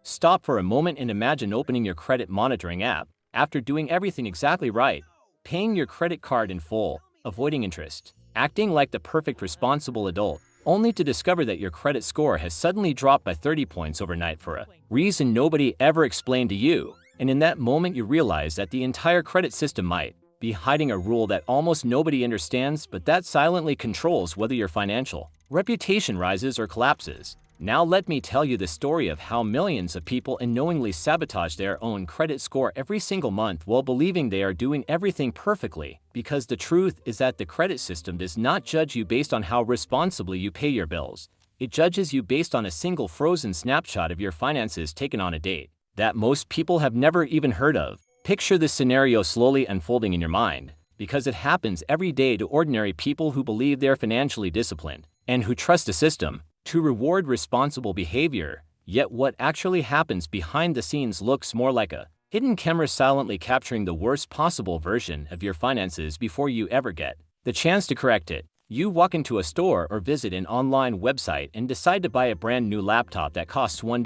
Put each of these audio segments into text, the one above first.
Stop for a moment and imagine opening your credit monitoring app after doing everything exactly right, paying your credit card in full, avoiding interest, acting like the perfect responsible adult, only to discover that your credit score has suddenly dropped by 30 points overnight for a reason nobody ever explained to you. And in that moment you realize that the entire credit system might be hiding a rule that almost nobody understands, but that silently controls whether your financial reputation rises or collapses. Now let me tell you the story of how millions of people unknowingly sabotage their own credit score every single month while believing they are doing everything perfectly, because the truth is that the credit system does not judge you based on how responsibly you pay your bills. It judges you based on a single frozen snapshot of your finances taken on a date that most people have never even heard of. Picture this scenario slowly unfolding in your mind, because it happens every day to ordinary people who believe they're financially disciplined and who trust a system to reward responsible behavior. Yet what actually happens behind the scenes looks more like a hidden camera silently capturing the worst possible version of your finances before you ever get the chance to correct it. You walk into a store or visit an online website and decide to buy a brand new laptop that costs $1,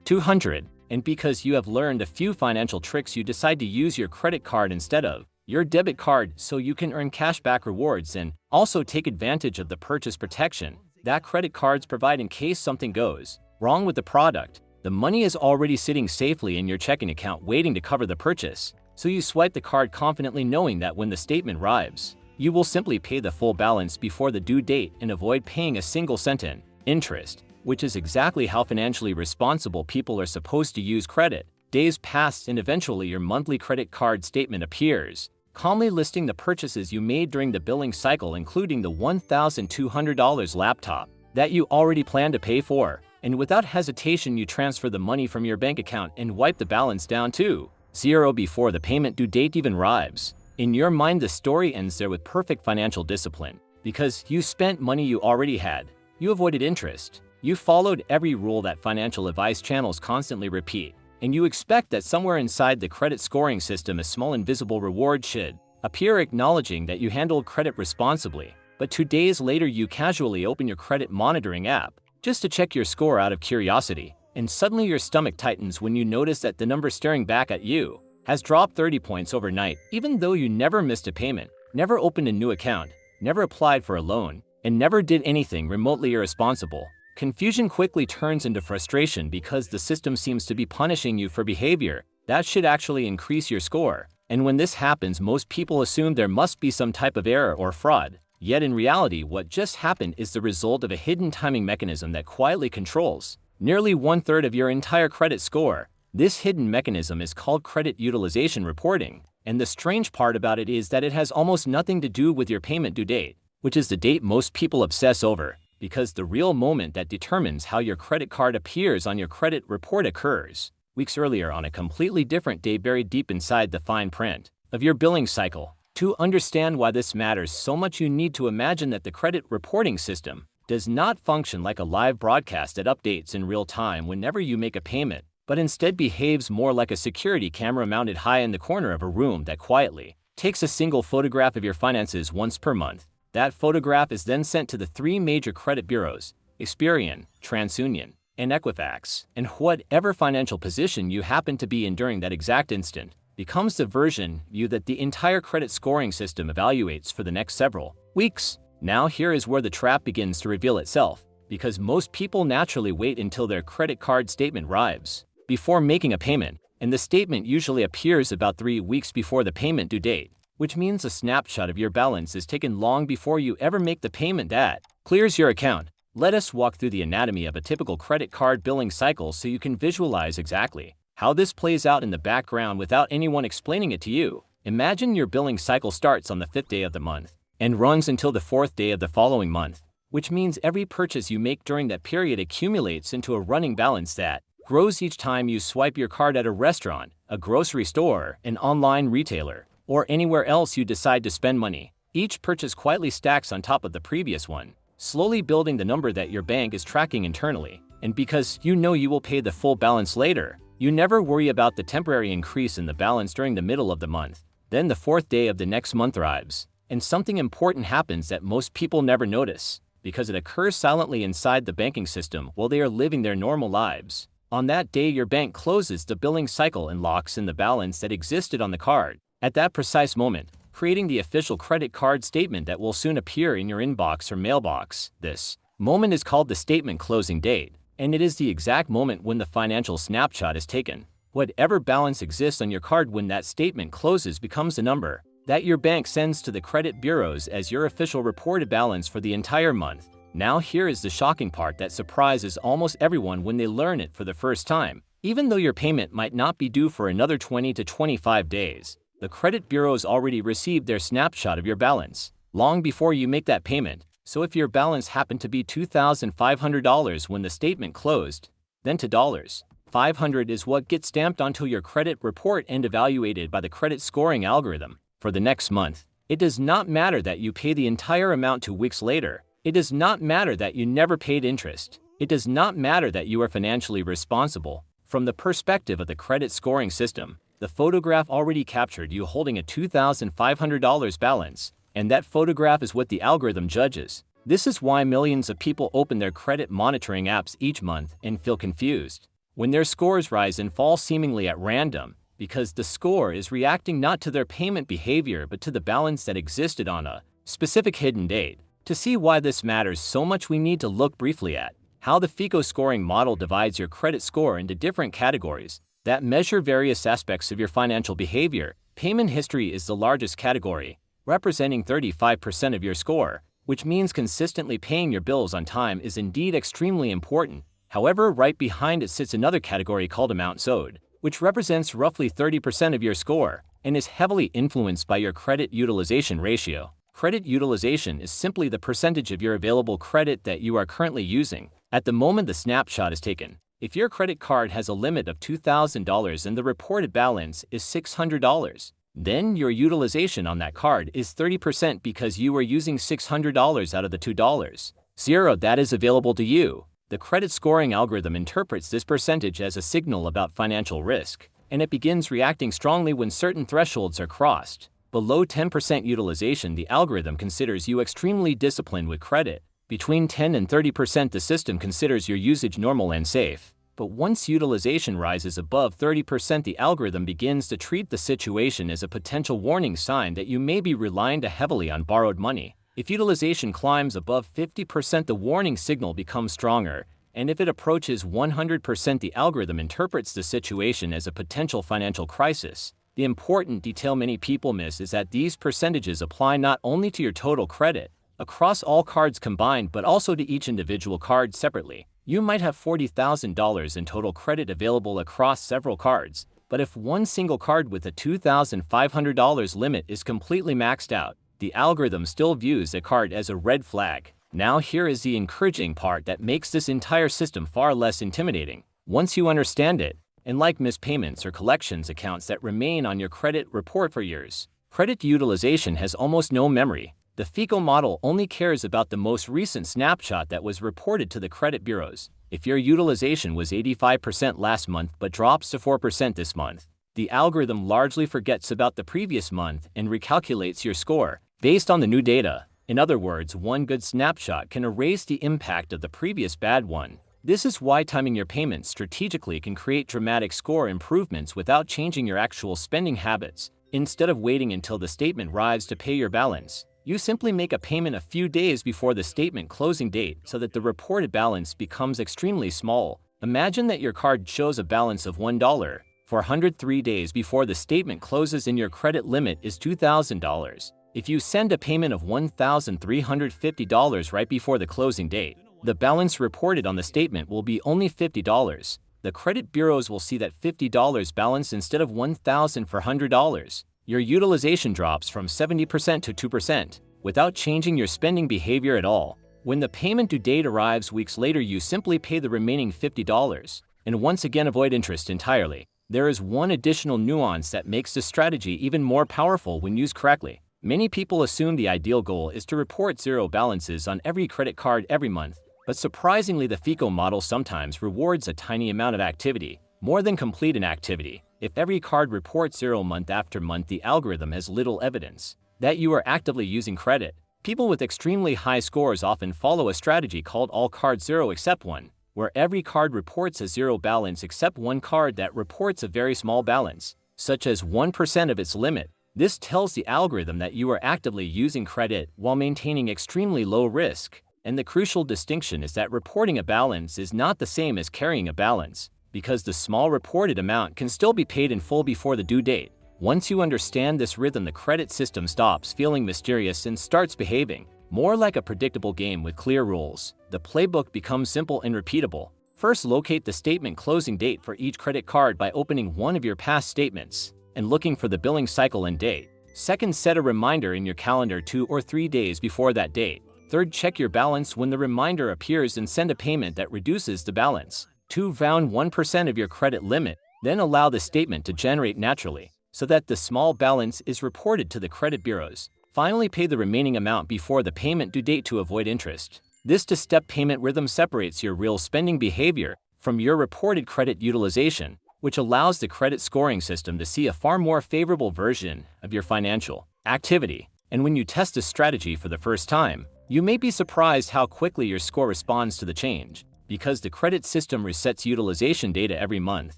$200, and because you have learned a few financial tricks, you decide to use your credit card instead of your debit card so you can earn cashback rewards and also take advantage of the purchase protection that credit cards provide in case something goes wrong with the product. The money is already sitting safely in your checking account waiting to cover the purchase, so you swipe the card confidently knowing that when the statement arrives, you will simply pay the full balance before the due date and avoid paying a single cent in interest, which is exactly how financially responsible people are supposed to use credit. Days pass and eventually your monthly credit card statement appears, calmly listing the purchases you made during the billing cycle, including the $1,200 laptop that you already planned to pay for. And without hesitation, you transfer the money from your bank account and wipe the balance down to zero before the payment due date even arrives. In your mind, the story ends there with perfect financial discipline, because you spent money you already had, you avoided interest, you followed every rule that financial advice channels constantly repeat, and you expect that somewhere inside the credit scoring system a small invisible reward should appear acknowledging that you handled credit responsibly. But 2 days later you casually open your credit monitoring app just to check your score out of curiosity, and suddenly your stomach tightens when you notice that the number staring back at you has dropped 30 points overnight, even though you never missed a payment, never opened a new account, never applied for a loan, and never did anything remotely irresponsible. Confusion quickly turns into frustration because the system seems to be punishing you for behavior that should actually increase your score. And when this happens, most people assume there must be some type of error or fraud. Yet in reality, what just happened is the result of a hidden timing mechanism that quietly controls nearly 1/3 of your entire credit score. This hidden mechanism is called credit utilization reporting, and the strange part about it is that it has almost nothing to do with your payment due date, which is the date most people obsess over, because the real moment that determines how your credit card appears on your credit report occurs weeks earlier on a completely different day buried deep inside the fine print of your billing cycle. To understand why this matters so much, you need to imagine that the credit reporting system does not function like a live broadcast that updates in real time whenever you make a payment, but instead behaves more like a security camera mounted high in the corner of a room that quietly takes a single photograph of your finances once per month. That photograph is then sent to the 3 major credit bureaus, Experian, TransUnion, and Equifax, and whatever financial position you happen to be in during that exact instant becomes the version view that the entire credit scoring system evaluates for the next several weeks. Now here is where the trap begins to reveal itself, because most people naturally wait until their credit card statement arrives before making a payment, and the statement usually appears about 3 weeks before the payment due date, which means a snapshot of your balance is taken long before you ever make the payment that clears your account. Let us walk through the anatomy of a typical credit card billing cycle so you can visualize exactly how this plays out in the background without anyone explaining it to you. Imagine your billing cycle starts on the 5th day of the month and runs until the 4th day of the following month, which means every purchase you make during that period accumulates into a running balance that grows each time you swipe your card at a restaurant, a grocery store, an online retailer, or anywhere else you decide to spend money. Each purchase quietly stacks on top of the previous one, slowly building the number that your bank is tracking internally. And because you know you will pay the full balance later, you never worry about the temporary increase in the balance during the middle of the month. Then the 4th day of the next month arrives, and something important happens that most people never notice, because it occurs silently inside the banking system while they are living their normal lives. On that day, your bank closes the billing cycle and locks in the balance that existed on the card. At that precise moment, creating the official credit card statement that will soon appear in your inbox or mailbox. This moment is called the statement closing date, and it is the exact moment when the financial snapshot is taken. Whatever balance exists on your card when that statement closes becomes a number that your bank sends to the credit bureaus as your official reported balance for the entire month. Now here is the shocking part that surprises almost everyone when they learn it for the first time. Even though your payment might not be due for another 20 to 25 days, the credit bureaus already received their snapshot of your balance long before you make that payment. So if your balance happened to be $2,500 when the statement closed, then $500 is what gets stamped onto your credit report and evaluated by the credit scoring algorithm for the next month. It does not matter that you pay the entire amount 2 weeks later. It does not matter that you never paid interest. It does not matter that you are financially responsible. From the perspective of the credit scoring system, the photograph already captured you holding a $2,500 balance, and that photograph is what the algorithm judges. This is why millions of people open their credit monitoring apps each month and feel confused when their scores rise and fall seemingly at random, because the score is reacting not to their payment behavior but to the balance that existed on a specific hidden date. To see why this matters so much, we need to look briefly at how the FICO scoring model divides your credit score into different categories that measure various aspects of your financial behavior. Payment history is the largest category, representing 35% of your score, which means consistently paying your bills on time is indeed extremely important. However, right behind it sits another category called amounts owed, which represents roughly 30% of your score and is heavily influenced by your credit utilization ratio. Credit utilization is simply the percentage of your available credit that you are currently using at the moment the snapshot is taken. If your credit card has a limit of $2,000 and the reported balance is $600, then your utilization on that card is 30% because you are using $600 out of the $2.00 that is available to you. The credit scoring algorithm interprets this percentage as a signal about financial risk, and it begins reacting strongly when certain thresholds are crossed. Below 10% utilization, the algorithm considers you extremely disciplined with credit. Between 10 and 30%, the system considers your usage normal and safe. But once utilization rises above 30%, the algorithm begins to treat the situation as a potential warning sign that you may be relying too heavily on borrowed money. If utilization climbs above 50%, the warning signal becomes stronger, and if it approaches 100%, the algorithm interprets the situation as a potential financial crisis. The important detail many people miss is that these percentages apply not only to your total credit across all cards combined, but also to each individual card separately. You might have $40,000 in total credit available across several cards, but if one single card with a $2,500 limit is completely maxed out, the algorithm still views the card as a red flag. Now here is the encouraging part that makes this entire system far less intimidating. Once you understand it, unlike missed payments or collections accounts that remain on your credit report for years, credit utilization has almost no memory. The FICO model only cares about the most recent snapshot that was reported to the credit bureaus. If your utilization was 85% last month but drops to 4% this month, the algorithm largely forgets about the previous month and recalculates your score based on the new data. In other words, one good snapshot can erase the impact of the previous bad one. This is why timing your payments strategically can create dramatic score improvements without changing your actual spending habits. Instead of waiting until the statement arrives to pay your balance, you simply make a payment a few days before the statement closing date so that the reported balance becomes extremely small. Imagine that your card shows a balance of $1 for 103 days before the statement closes and your credit limit is $2,000. If you send a payment of $1,350 right before the closing date, the balance reported on the statement will be only $50. The credit bureaus will see that $50 balance instead of $1,400. Your utilization drops from 70% to 2% without changing your spending behavior at all. When the payment due date arrives weeks later, you simply pay the remaining $50 and once again avoid interest entirely. There is one additional nuance that makes this strategy even more powerful when used correctly. Many people assume the ideal goal is to report zero balances on every credit card every month, but surprisingly the FICO model sometimes rewards a tiny amount of activity, more than complete an activity. If every card reports zero month after month, the algorithm has little evidence that you are actively using credit. People with extremely high scores often follow a strategy called all cards zero except one. where every card reports a zero balance except one card that reports a very small balance, such as 1% of its limit. This tells the algorithm that you are actively using credit while maintaining extremely low risk. And the crucial distinction is that reporting a balance is not the same as carrying a balance, because the small reported amount can still be paid in full before the due date. Once you understand this rhythm, the credit system stops feeling mysterious and starts behaving more like a predictable game with clear rules. The playbook becomes simple and repeatable. First, locate the statement closing date for each credit card by opening one of your past statements and looking for the billing cycle and date. Second, set a reminder in your calendar 2 or 3 days before that date. Third, check your balance when the reminder appears and send a payment that reduces the balance. 2, round 1% of your credit limit, then allow the statement to generate naturally, so that the small balance is reported to the credit bureaus. Finally, pay the remaining amount before the payment due date to avoid interest. This two-step payment rhythm separates your real spending behavior from your reported credit utilization, which allows the credit scoring system to see a far more favorable version of your financial activity. And when you test this strategy for the first time, you may be surprised how quickly your score responds to the change, because the credit system resets utilization data every month,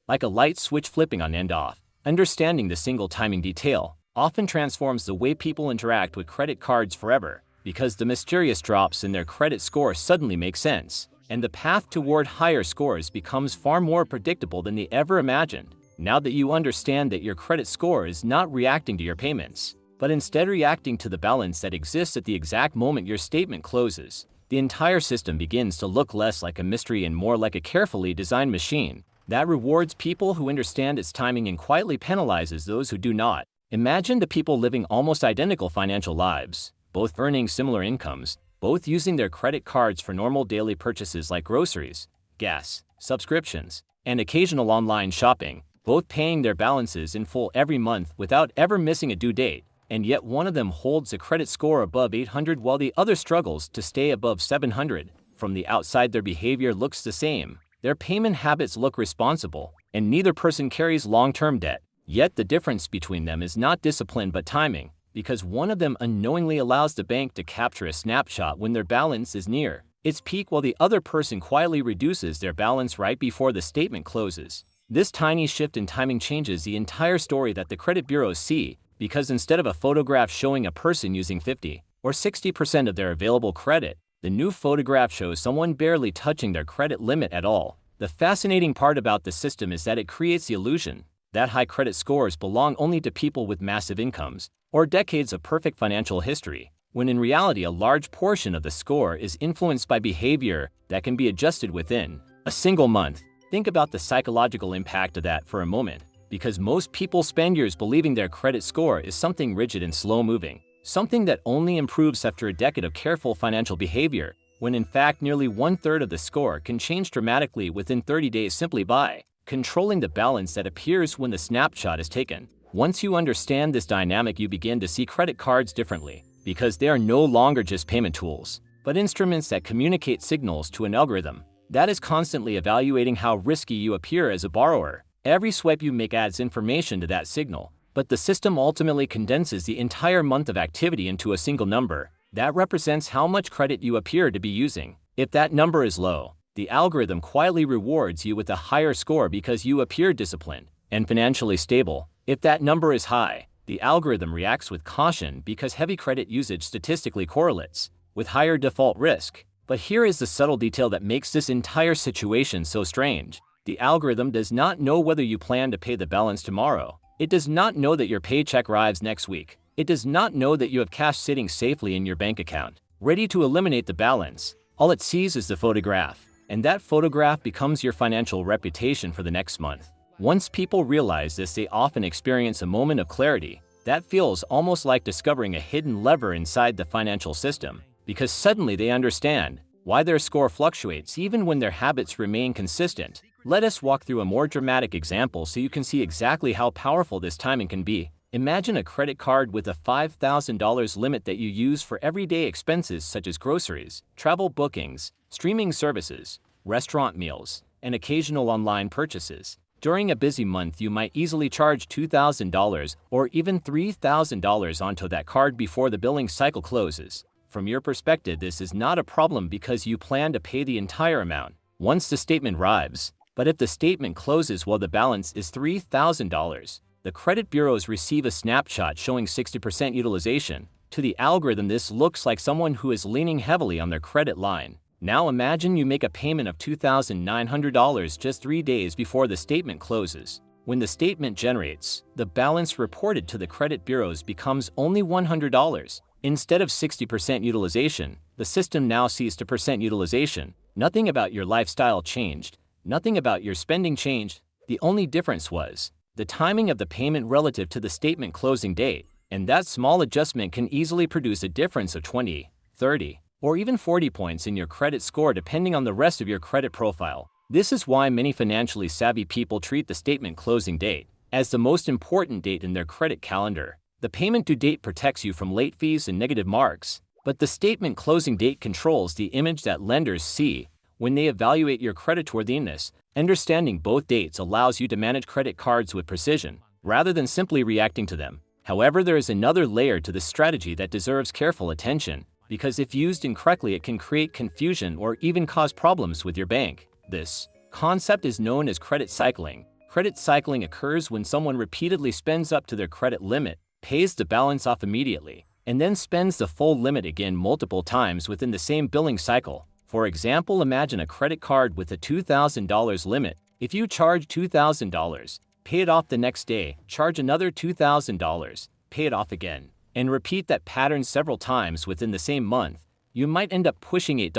like a light switch flipping on and off. Understanding the single timing detail often transforms the way people interact with credit cards forever, because the mysterious drops in their credit score suddenly make sense, and the path toward higher scores becomes far more predictable than they ever imagined. Now that you understand that your credit score is not reacting to your payments, but instead reacting to the balance that exists at the exact moment your statement closes, the entire system begins to look less like a mystery and more like a carefully designed machine that rewards people who understand its timing and quietly penalizes those who do not. Imagine the people living almost identical financial lives, both earning similar incomes, both using their credit cards for normal daily purchases like groceries, gas, subscriptions, and occasional online shopping, both paying their balances in full every month without ever missing a due date, and yet one of them holds a credit score above 800 while the other struggles to stay above 700. From the outside, their behavior looks the same, their payment habits look responsible, and neither person carries long-term debt. Yet the difference between them is not discipline but timing, because one of them unknowingly allows the bank to capture a snapshot when their balance is near its peak while the other person quietly reduces their balance right before the statement closes. This tiny shift in timing changes the entire story that the credit bureaus see, because instead of a photograph showing a person using 50 or 60% of their available credit, the new photograph shows someone barely touching their credit limit at all. The fascinating part about the system is that it creates the illusion that high credit scores belong only to people with massive incomes or decades of perfect financial history, when in reality a large portion of the score is influenced by behavior that can be adjusted within a single month. Think about the psychological impact of that for a moment, because most people spend years believing their credit score is something rigid and slow-moving, something that only improves after a decade of careful financial behavior, when in fact nearly 1/3 of the score can change dramatically within 30 days simply by controlling the balance that appears when the snapshot is taken. Once you understand this dynamic, you begin to see credit cards differently, because they are no longer just payment tools, but instruments that communicate signals to an algorithm that is constantly evaluating how risky you appear as a borrower. Every swipe you make adds information to that signal, but the system ultimately condenses the entire month of activity into a single number that represents how much credit you appear to be using. If that number is low, the algorithm quietly rewards you with a higher score because you appear disciplined and financially stable. If that number is high, the algorithm reacts with caution because heavy credit usage statistically correlates with higher default risk. But here is the subtle detail that makes this entire situation so strange. The algorithm does not know whether you plan to pay the balance tomorrow. It does not know that your paycheck arrives next week. It does not know that you have cash sitting safely in your bank account, ready to eliminate the balance. All it sees is the photograph, and that photograph becomes your financial reputation for the next month. Once people realize this, they often experience a moment of clarity that feels almost like discovering a hidden lever inside the financial system, because suddenly they understand why their score fluctuates even when their habits remain consistent. Let us walk through a more dramatic example so you can see exactly how powerful this timing can be. Imagine a credit card with a $5,000 limit that you use for everyday expenses such as groceries, travel bookings, streaming services, restaurant meals, and occasional online purchases. During a busy month, you might easily charge $2,000 or even $3,000 onto that card before the billing cycle closes. From your perspective, this is not a problem because you plan to pay the entire amount. once the statement arrives. But if the statement closes while the balance is $3,000, the credit bureaus receive a snapshot showing 60% utilization. To the algorithm, this looks like someone who is leaning heavily on their credit line. Now imagine you make a payment of $2,900 just 3 days before the statement closes. When the statement generates, the balance reported to the credit bureaus becomes only $100. Instead of 60% utilization, the system now sees 2% utilization. Nothing about your lifestyle changed. Nothing about your spending changed. The only difference was the timing of the payment relative to the statement closing date. And that small adjustment can easily produce a difference of 20, 30, or even 40 points in your credit score depending on the rest of your credit profile. This is why many financially savvy people treat the statement closing date as the most important date in their credit calendar. The payment due date protects you from late fees and negative marks, but the statement closing date controls the image that lenders see when they evaluate your creditworthiness. Understanding both dates allows you to manage credit cards with precision, rather than simply reacting to them. However, there is another layer to this strategy that deserves careful attention, because if used incorrectly, it can create confusion or even cause problems with your bank. This concept is known as credit cycling. Credit cycling occurs when someone repeatedly spends up to their credit limit, pays the balance off immediately, and then spends the full limit again multiple times within the same billing cycle. For example, imagine a credit card with a $2,000 limit. If you charge $2,000, pay it off the next day, charge another $2,000, pay it off again, and repeat that pattern several times within the same month, you might end up pushing $8,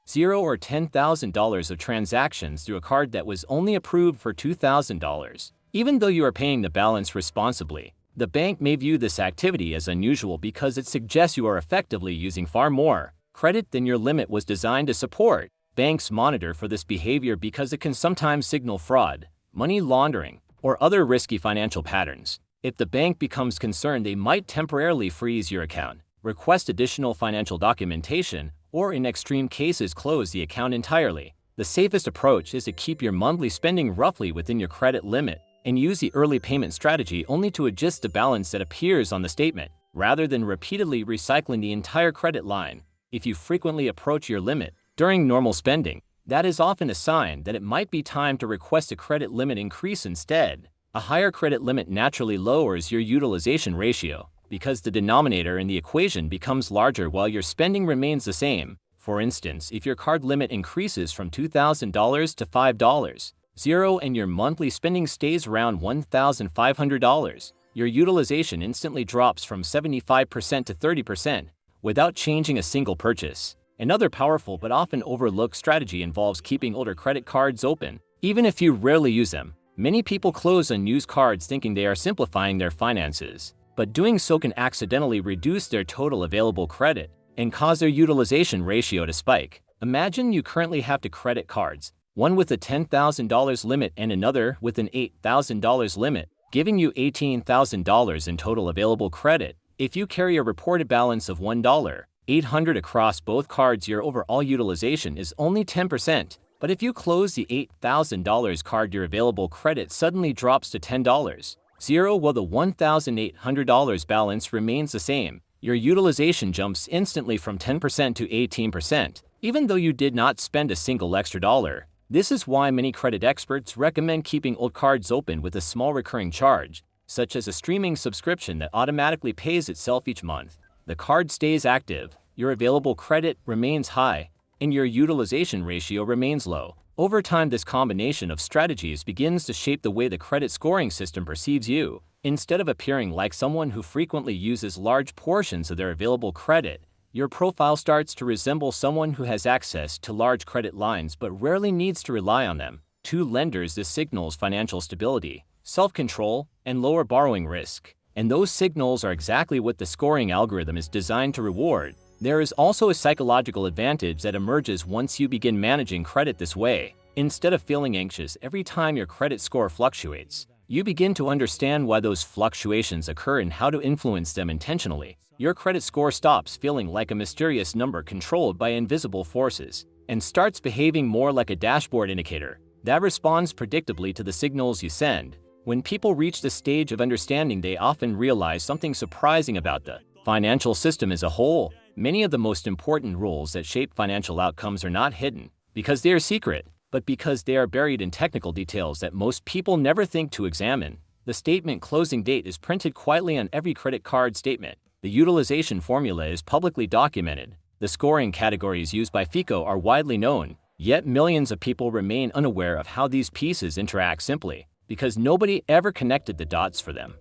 $0 or $10,000 of transactions through a card that was only approved for $2,000. Even though you are paying the balance responsibly, the bank may view this activity as unusual because it suggests you are effectively using far more credit than your limit was designed to support. Banks monitor for this behavior because it can sometimes signal fraud, money laundering, or other risky financial patterns. If the bank becomes concerned, they might temporarily freeze your account, request additional financial documentation, or in extreme cases close the account entirely. The safest approach is to keep your monthly spending roughly within your credit limit and use the early payment strategy only to adjust the balance that appears on the statement, rather than repeatedly recycling the entire credit line. If you frequently approach your limit during normal spending, that is often a sign that it might be time to request a credit limit increase instead. A higher credit limit naturally lowers your utilization ratio because the denominator in the equation becomes larger while your spending remains the same. For instance, if your card limit increases from $2,000 to $5, $0, and your monthly spending stays around $1,500, your utilization instantly drops from 75% to 30% without changing a single purchase. Another powerful but often overlooked strategy involves keeping older credit cards open, even if you rarely use them. Many people close unused cards thinking they are simplifying their finances, but doing so can accidentally reduce their total available credit and cause their utilization ratio to spike. Imagine you currently have two credit cards, one with a $10,000 limit and another with an $8,000 limit, giving you $18,000 in total available credit. If you carry a reported balance of $1,800 across both cards, your overall utilization is only 10%. But if you close the $8,000 card, your available credit suddenly drops to $10, $0, while the $1,800 balance remains the same. Your utilization jumps instantly from 10% to 18%, even though you did not spend a single extra dollar. This is why many credit experts recommend keeping old cards open with a small recurring charge, such as a streaming subscription that automatically pays itself each month. The card stays active, your available credit remains high, and your utilization ratio remains low. Over time, this combination of strategies begins to shape the way the credit scoring system perceives you. Instead of appearing like someone who frequently uses large portions of their available credit, your profile starts to resemble someone who has access to large credit lines but rarely needs to rely on them. To lenders, this signals financial stability, self-control, and lower borrowing risk. And those signals are exactly what the scoring algorithm is designed to reward. There is also a psychological advantage that emerges once you begin managing credit this way. Instead of feeling anxious every time your credit score fluctuates, you begin to understand why those fluctuations occur and how to influence them intentionally. Your credit score stops feeling like a mysterious number controlled by invisible forces and starts behaving more like a dashboard indicator that responds predictably to the signals you send. When people reach the stage of understanding, they often realize something surprising about the financial system as a whole. Many of the most important rules that shape financial outcomes are not hidden. because they are secret, but because they are buried in technical details that most people never think to examine. The statement closing date is printed quietly on every credit card statement. The utilization formula is publicly documented. The scoring categories used by FICO are widely known, yet millions of people remain unaware of how these pieces interact simply because nobody ever connected the dots for them.